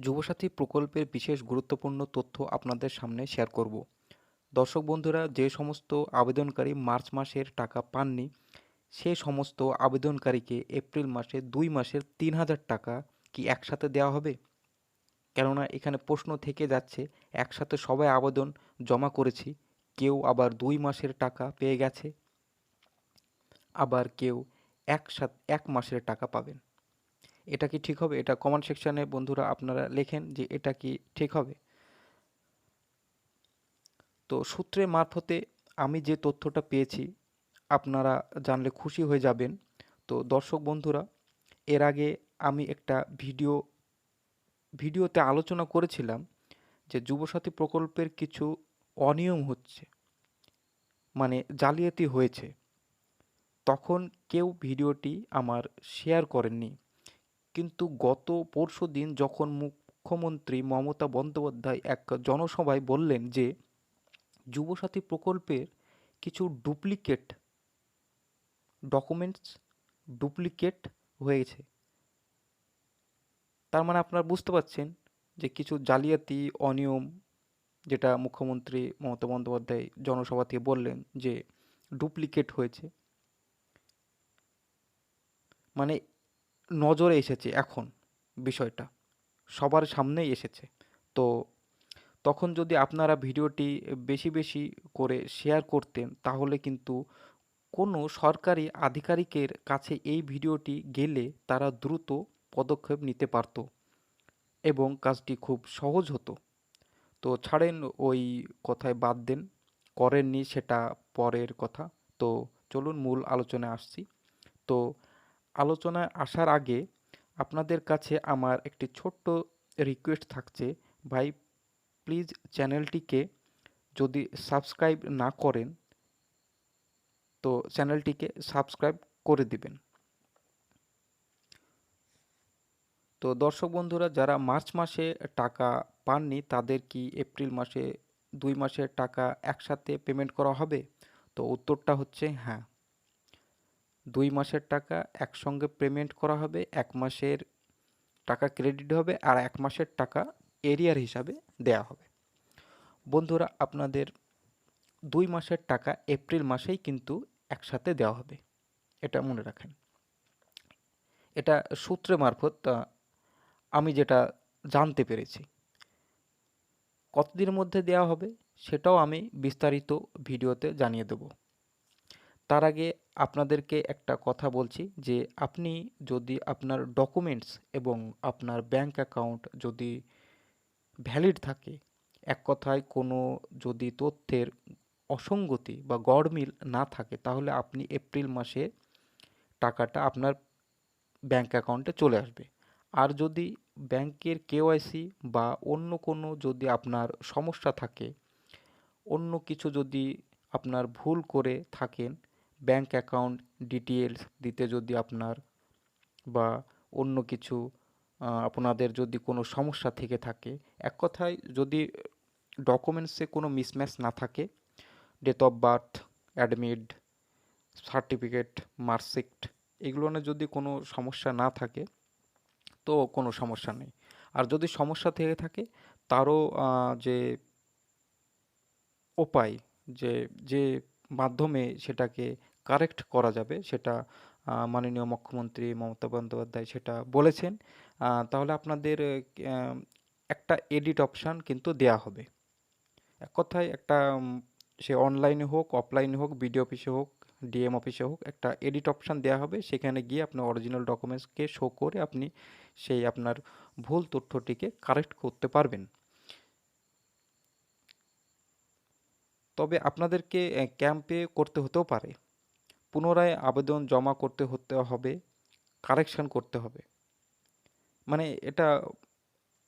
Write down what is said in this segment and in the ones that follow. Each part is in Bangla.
যুবসাথী প্রকল্পের বিশেষ গুরুত্বপূর্ণ তথ্য আপনাদের সামনে শেয়ার করব। দর্শক বন্ধুরা, যে সমস্ত আবেদনকারী মার্চ মাসের টাকা পাননি, সেই সমস্ত আবেদনকারীকে এপ্রিল মাসে ২ মাসের ৩,০০০ টাকা কি একসাথে দেওয়া হবে? কেননা এখানে প্রশ্ন থেকে যাচ্ছে, একসাথে সবাই আবেদন জমা করেছি, কেউ আবার ২ মাসের টাকা পেয়ে গেছে, আবার কেউ এক মাসের টাকা পাবেন। এটা কি ঠিক হবে? এটা কমেন্ট সেকশনে বন্ধুরা আপনারা লেখেন যে এটা কি ঠিক হবে? তো সূত্রের মারফতে আমি যে তথ্যটা পেয়েছি, আপনারা জানলে খুশি হয়ে যাবেন। তো দর্শক বন্ধুরা, এর আগে আমি একটা ভিডিওতে আলোচনা করেছিলাম যে যুবসাথী প্রকল্পের কিছু অনিয়ম হচ্ছে, মানে জালিয়াতি হয়েছে। তখন কেউ ভিডিওটি আমার শেয়ার করেননি, কিন্তু গত পরশুদিন যখন মুখ্যমন্ত্রী মমতা বন্দ্যোপাধ্যায় এক জনসভায় বললেন যে যুবসাথী প্রকল্পের কিছু ডকুমেন্টস ডুপ্লিকেট হয়েছে, তার মানে আপনারা বুঝতে পারছেন যে কিছু জালিয়াতি অনিয়ম, যেটা মুখ্যমন্ত্রী মমতা বন্দ্যোপাধ্যায় জনসভা থেকে বললেন যে ডুপ্লিকেট হয়েছে, মানে নজরে এসেছে এখন বিষয়টা, সবার সামনেই এসেছে। তো তখন যদি আপনারা ভিডিওটি বেশি বেশি করে শেয়ার করতেন, তাহলে কিন্তু কোনো সরকারি আধিকারিকের কাছে এই ভিডিওটি গেলে তারা দ্রুত পদক্ষেপ নিতে পারত এবং কাজটি খুব সহজ হতো। তো ছাড়েন, ওই কথায় বাদ দেন, করেননি সেটা পরের কথা। তো চলুন মূল আলোচনায় আসছি। তো আলোচনায় আসার আগে আপনাদের কাছে আমার একটি ছোট্ট রিকোয়েস্ট থাকছে, ভাই প্লিজ চ্যানেলটিকে যদি সাবস্ক্রাইব না করেন, তো চ্যানেলটিকে সাবস্ক্রাইব করে দিবেন। তো দর্শক বন্ধুরা, যারা মার্চ মাসে টাকা পাননি তাদের কি এপ্রিল মাসে ২ মাসের টাকা একসাথে পেমেন্ট করা হবে? তো উত্তরটা হচ্ছে হ্যাঁ, ২ মাসের টাকা একসঙ্গে পেমেন্ট করা হবে। ১ মাসের টাকা ক্রেডিট হবে আর ১ মাসের টাকা এরিয়ার হিসাবে দেয়া হবে। বন্ধুরা, আপনাদের ২ মাসের টাকা এপ্রিল মাসেই কিন্তু একসাথে দেওয়া হবে, এটা মনে রাখেন। এটা সূত্রে মারফত আমি যেটা জানতে পেরেছি। কতদিনের মধ্যে দেওয়া হবে সেটাও আমি বিস্তারিত ভিডিওতে জানিয়ে দেব। তার আগে আপনাদেরকে একটা কথা বলছি যে আপনি যদি আপনার ডকুমেন্টস এবং আপনার ব্যাংক অ্যাকাউন্ট যদি ভ্যালিড থাকে, এক কথায় কোনো যদি তথ্যের অসঙ্গতি বা গড়মিল না থাকে, তাহলে আপনি এপ্রিল মাসে টাকাটা আপনার ব্যাংক অ্যাকাউন্টে চলে আসবে। আর যদি ব্যাংকের কেওয়াইসি বা অন্য কোনো যদি আপনার সমস্যা থাকে, অন্য কিছু যদি আপনার ভুল করে থাকেন, ব্যাংক অ্যাকাউন্ট ডিটেলস দিতে যদি আপনার বা অন্য কিছু আপনাদের যদি কোনো সমস্যা থেকে থাকে, এক কথায় যদি ডকুমেন্টসে কোনো মিসম্যাচ না থাকে, date of birth, admit certificate, marksheet, এগুলো নিয়ে যদি কোনো সমস্যা না থাকে, তো কোনো সমস্যা নেই। আর যদি সমস্যা থেকে থাকে, তারও যে উপায়, যে যে মাধ্যমে সেটাকে কারেক্ট করা যাবে, সেটা মাননীয় মুখ্যমন্ত্রী মমতা বন্দ্যোপাধ্যায় সেটা বলেছেন। তাহলে আপনাদের একটা এডিট অপশান কিন্তু দেয়া হবে। এক কথায় একটা সে অনলাইনে হোক, অফলাইনে হোক, বিডিও অফিসে হোক, ডিএম অফিসে হোক, একটা এডিট অপশান দেওয়া হবে। সেখানে গিয়ে আপনার অরিজিনাল ডকুমেন্টসকে শো করে আপনি সেই আপনার ভুল তথ্যটিকে কারেক্ট করতে পারবেন। তবে আপনাদেরকে ক্যাম্পে করতে হতেও পারে, পুনরায় আবেদন জমা করতে হতে হবে, কারেকশন করতে হবে। মানে এটা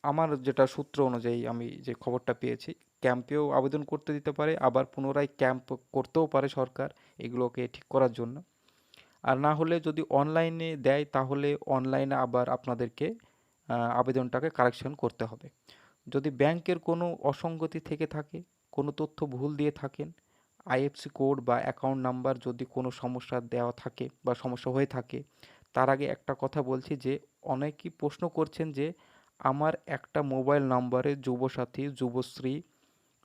আমার যেটা সূত্র অনুযায়ী আমি যে খবরটা পেয়েছি, ক্যাম্পেও আবেদন করতে দিতে পারে, আবার পুনরায় ক্যাম্প করতেও পারে সরকার এগুলোকে ঠিক করার জন্য। আর না হলে যদি অনলাইনে দেয়, তাহলে অনলাইনে আবার আপনাদেরকে আবেদনটাকে কারেকশন করতে হবে। যদি ব্যাংকের কোনো অসঙ্গতি থেকে থাকে, কোনো তথ্য ভুল দিয়ে থাকেন, আইএফসি কোড বা অ্যাকাউন্ট নাম্বার যদি কোনো সমস্যা দেওয়া থাকে বা সমস্যা হয়ে থাকে, তার আগে একটা কথা বলছি যে অনেকেই প্রশ্ন করছেন যে আমার একটা মোবাইল নাম্বারে যুবসাথী, যুবশ্রী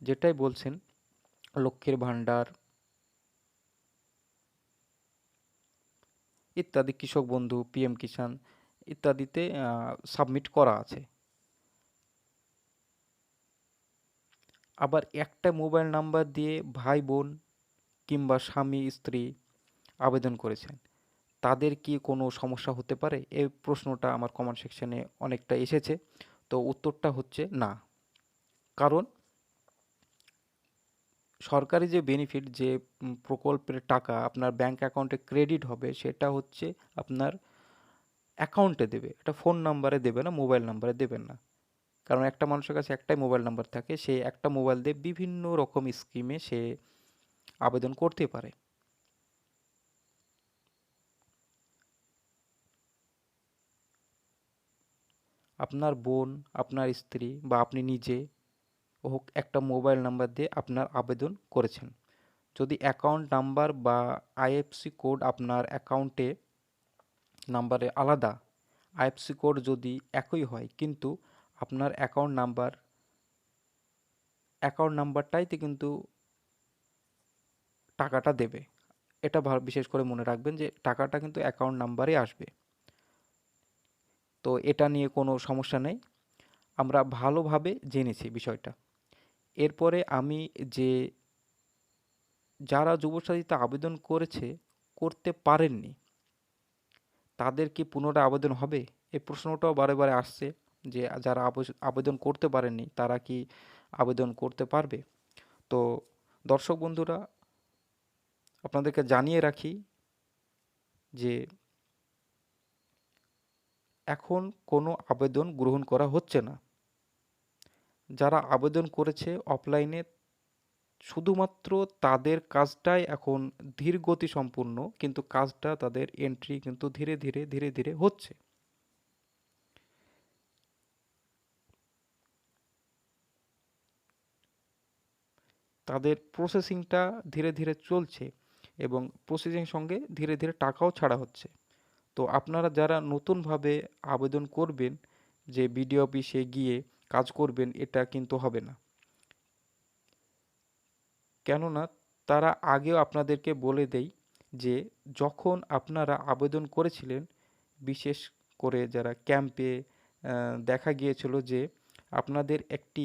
যেটাই বলছেন, লক্ষ্মীর ভাণ্ডার ইত্যাদি, কৃষক বন্ধু, পিএম কিষাণ ইত্যাদিতে সাবমিট করা আছে। আবার একটা মোবাইল নাম্বার দিয়ে ভাই বোন কিংবা স্বামী স্ত্রী আবেদন করেছেন, তাদের কি কোনো সমস্যা হতে পারে? এই প্রশ্নটা আমার কমেন্ট সেকশনে অনেকটা এসেছে। তো উত্তরটা হচ্ছে না। কারণ সরকারি যে বেনিফিট, যে প্রকল্পের টাকা আপনার ব্যাংক অ্যাকাউন্টে ক্রেডিট হবে, সেটা হচ্ছে আপনার অ্যাকাউন্টে দেবে, এটা ফোন নাম্বারে দেবে না, মোবাইল নাম্বারে দেবেন না। কারণ একটা মানুষের কাছে একটাই মোবাইল নাম্বার থাকে, সে একটা মোবাইল দিয়ে বিভিন্ন রকম স্কিমে সে আবেদন করতে পারে। আপনার বোন, আপনার স্ত্রী বা আপনি নিজে হোক, একটা মোবাইল নাম্বার দিয়ে আপনার আবেদন করেছেন। যদি অ্যাকাউন্ট নাম্বার বা আইএফসি কোড আপনার অ্যাকাউন্টে নাম্বারে আলাদা, আইএফসি কোড যদি একই হয়, কিন্তু আপনার অ্যাকাউন্ট নাম্বারটাইতে কিন্তু টাকাটা দেবে, এটা বিশেষ করে মনে রাখবেন যে টাকাটা কিন্তু অ্যাকাউন্ট নাম্বারে আসবে। তো এটা নিয়ে কোনো সমস্যা নেই, আমরা ভালোভাবে জেনেছি বিষয়টা। এরপরে আমি যে যারা যুবসাথীতে আবেদন করতে পারেননি, তাদের কি পুনরায় আবেদন হবে? এই প্রশ্নটাও বারে বারে আসছে, যে যারা আবেদন করতে পারেননি তারা কি আবেদন করতে পারবে? তো দর্শক বন্ধুরা, আপনাদেরকে জানিয়ে রাখি যে এখন কোনো আবেদন গ্রহণ করা হচ্ছে না। যারা আবেদন করেছে অফলাইনে, শুধুমাত্র তাদের কাজটাই এখন ধীর গতি সম্পূর্ণ, কিন্তু কাজটা তাদের এন্ট্রি কিন্তু ধীরে ধীরে ধীরে ধীরে হচ্ছে। তাদের প্রসেসিংটা ধীরে ধীরে চলছে, এবং প্রসেসিং সঙ্গে ধীরে ধীরে টাকাও ছাড়া হচ্ছে। তো আপনারা যারা নতুনভাবে আবেদন করবেন, যে বিডিও অফিসে গিয়ে কাজ করবেন, এটা কিন্তু হবে না। কেননা তারা আগেও আপনাদেরকে বলে দেয় যে যখন আপনারা আবেদন করেছিলেন, বিশেষ করে যারা ক্যাম্পে, দেখা গিয়েছিল যে আপনাদের একটি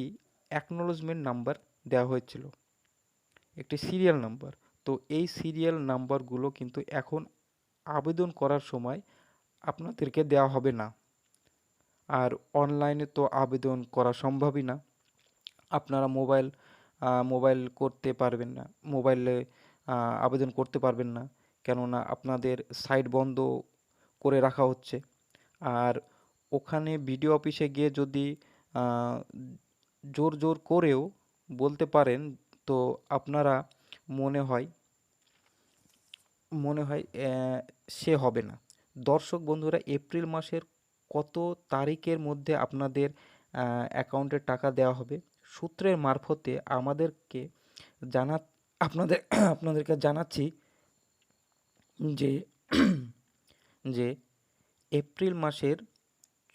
অ্যাকনোলেজমেন্ট নাম্বার দেওয়া হয়েছিল, একটি সিরিয়াল নাম্বার। তো এই সিরিয়াল নাম্বারগুলো কিন্তু এখন আবেদন করার সময় আপনাদেরকে দেওয়া হবে না। আর অনলাইনে তো আবেদন করা সম্ভবই না, আপনারা মোবাইল করতে পারবেন না, মোবাইলে আবেদন করতে পারবেন না, কেননা আপনাদের সাইট বন্ধ করে রাখা হচ্ছে। আর ওখানে বিডিও অফিসে গিয়ে যদি আহ, জোর জোর করেও বলতে পারেন, তো আপনারা মনে হয় মনে হয় সে হবে না। দর্শক বন্ধুরা, এপ্রিল মাসের কত তারিখের মধ্যে আপনাদের অ্যাকাউন্টে টাকা দেওয়া হবে? সূত্রের মারফতে আমাদেরকে জানা আপনাদের আপনাদেরকে জানাচ্ছি যে যে এপ্রিল মাসের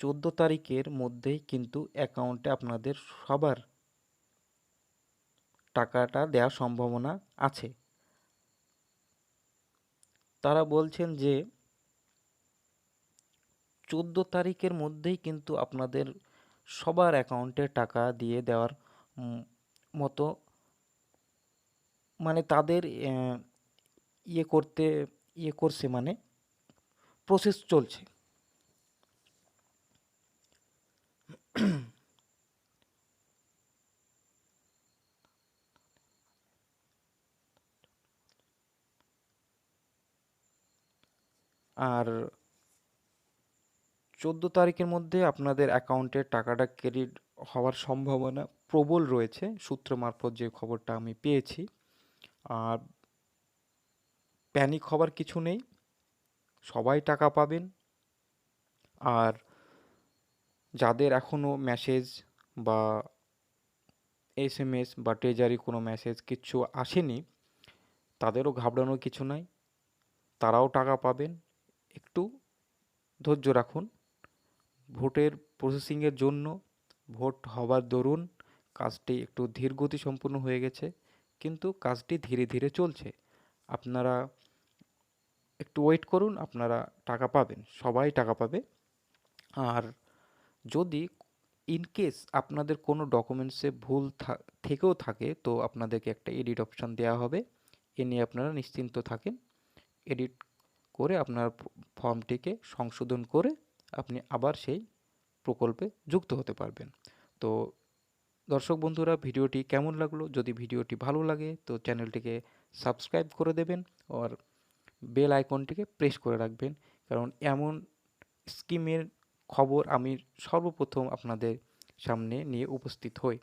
14 তারিখের মধ্যেই কিন্তু অ্যাকাউন্টে আপনাদের সবার টাকাটা দেওয়ার সম্ভাবনা আছে। তারা বলছেন যে 14 তারিখের মধ্যেই কিন্তু আপনাদের সবার অ্যাকাউন্টে টাকা দিয়ে দেওয়ার উম, মতো, মানে তাদের ইয়ে করতে ইয়ে করছে, মানে প্রসেস চলছে। আর 14 তারিখের মধ্যে আপনাদের অ্যাকাউন্টে টাকাটা ক্রেডিট হওয়ার সম্ভাবনা প্রবল রয়েছে, সূত্র মারফত যে খবরটা আমি পেয়েছি। আর প্যানিক হবার কিছু নেই, সবাই টাকা পাবেন। আর যাদের এখনও মেসেজ বা এসএমএস বা ট্রেজারি কোনো মেসেজ কিচ্ছু আসেনি, তাদেরও ঘাবড়ানোর কিছু নাই, তারাও টাকা পাবেন। একটু ধৈর্য রাখুন, ভোটের প্রসেসিংয়ের জন্য ভোট হবার দরুন কাজটি একটু ধীরগতি সম্পন্ন হয়ে গেছে, কিন্তু কাজটি ধীরে ধীরে চলছে। আপনারা একটু ওয়েট করুন, আপনারা টাকা পাবেন, সবাই টাকা পাবে। আর যদি ইন কেস আপনাদের কোনো ডকুমেন্টসে ভুল থেকেও থাকে, তো আপনাদেরকে একটা এডিট অপশান দেওয়া হবে। এ নিয়ে আপনারা নিশ্চিন্ত থাকেন। এডিট করে আপনার ফর্মটিকে সংশোধন করে আপনি আবার সেই প্রকল্পে যুক্ত হতে পারবেন। তো দর্শক বন্ধুরা, ভিডিওটি কেমন লাগলো? যদি ভিডিওটি ভালো লাগে তো চ্যানেলটিকে সাবস্ক্রাইব করে দেবেন আর বেল আইকনটিকে প্রেস করে রাখবেন, কারণ এমন স্কিমের খবর আমি সর্বপ্রথম আপনাদের সামনে নিয়ে উপস্থিত হই।